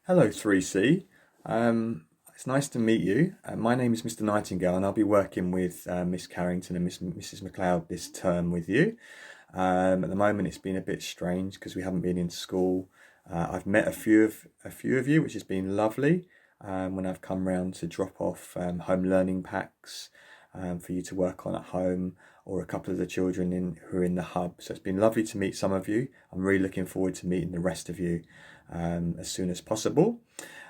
Hello, 3C. It's nice to meet you. My name is Mr. Nightingale, and I'll be working with Miss Carrington and Mrs. McLeod this term with you. At the moment, it's been a bit strange because we haven't been in school. I've met a few of you, which has been lovely. When I've come round to drop off home learning packs for you to work on at home, or a couple of the children who are in the hub. So it's been lovely to meet some of you. I'm really looking forward to meeting the rest of you as soon as possible.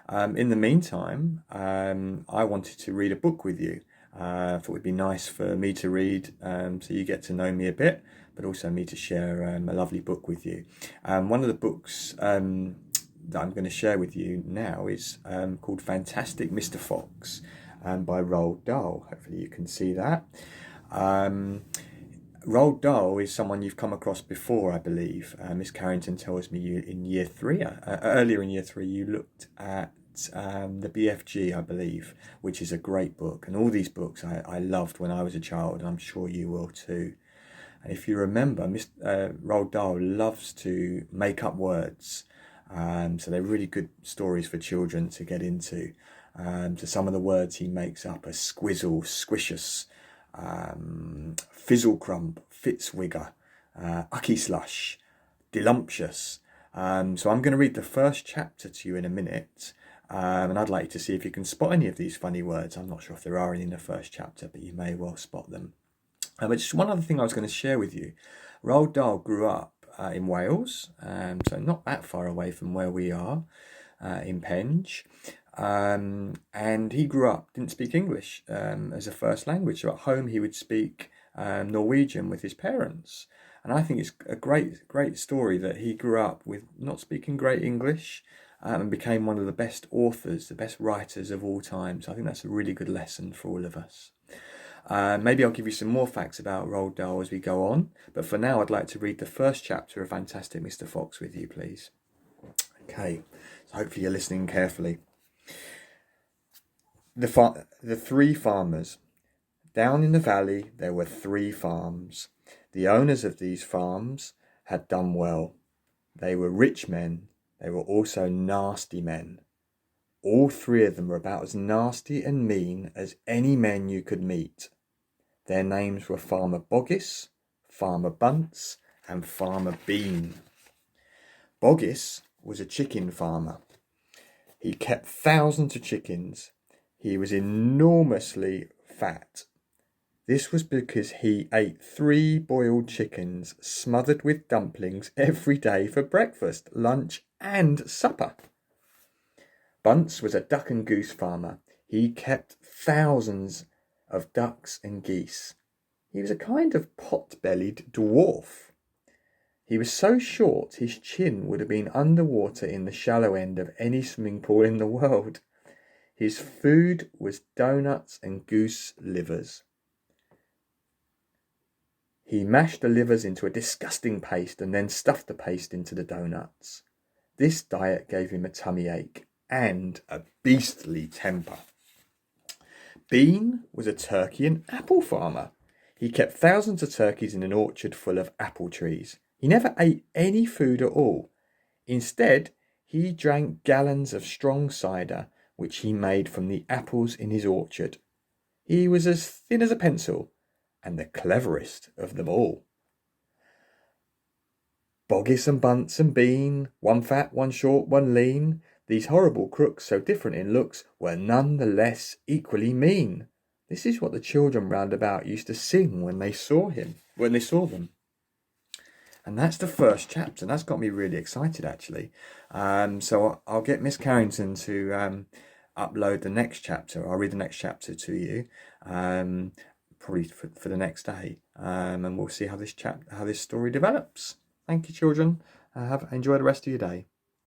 In the meantime, I wanted to read a book with you. I thought it would be nice for me to read so you get to know me a bit, but also me to share a lovely book with you. One of the books that I'm going to share with you now is called Fantastic Mr. Fox by Roald Dahl. Hopefully you can see that. Roald Dahl is someone you've come across before, I believe. Miss Carrington tells me you in year three, earlier in year three, you looked at the BFG, I believe, which is a great book. And all these books I loved when I was a child, and I'm sure you will too. And if you remember, Roald Dahl loves to make up words. So they're really good stories for children to get into. So some of the words he makes up are squizzle, squishus, fizzlecrump, fitzwigger, ucky slush, delumptious. So I'm going to read the first chapter to you in a minute. And I'd like to see if you can spot any of these funny words. I'm not sure if there are any in the first chapter, but you may well spot them. But just one other thing I was going to share with you. Roald Dahl grew up in Wales, so not that far away from where we are in Penge. And he grew up, didn't speak English as a first language. So at home he would speak Norwegian with his parents. And I think it's a great story that he grew up with not speaking great English and became one of the best authors, the best writers of all time. So I think that's a really good lesson for all of us. Maybe I'll give you some more facts about Roald Dahl as we go on. But for now, I'd like to read the first chapter of Fantastic Mr. Fox with you, please. Okay, so hopefully you're listening carefully. The three farmers. Down in the valley, there were three farms. The owners of these farms had done well. They were rich men. They were also nasty men. All three of them were about as nasty and mean as any men you could meet. Their names were Farmer Boggis, Farmer Bunce, and Farmer Bean. Boggis was a chicken farmer. He kept thousands of chickens. He was enormously fat. This was because he ate 3 boiled chickens smothered with dumplings every day for breakfast, lunch, and supper. Bunce was a duck and goose farmer. He kept thousands of ducks and geese. He was a kind of pot-bellied dwarf. He was so short his chin would have been underwater in the shallow end of any swimming pool in the world. His food was doughnuts and goose livers. He mashed the livers into a disgusting paste and then stuffed the paste into the doughnuts. This diet gave him a tummy ache and a beastly temper. Bean was a turkey and apple farmer. He kept thousands of turkeys in an orchard full of apple trees. He never ate any food at all. Instead, he drank gallons of strong cider, which he made from the apples in his orchard. He was as thin as a pencil, and the cleverest of them all. Boggis and Bunce and Bean, one fat, one short, one lean, these horrible crooks, so different in looks, were none the less equally mean. This is what the children round about used to sing when they saw them. And that's the first chapter. That's got me really excited, actually. So I'll get Miss Carrington to upload the next chapter. I'll read the next chapter to you, probably for the next day, and we'll see how this story develops. Thank you, children. Enjoy the rest of your day.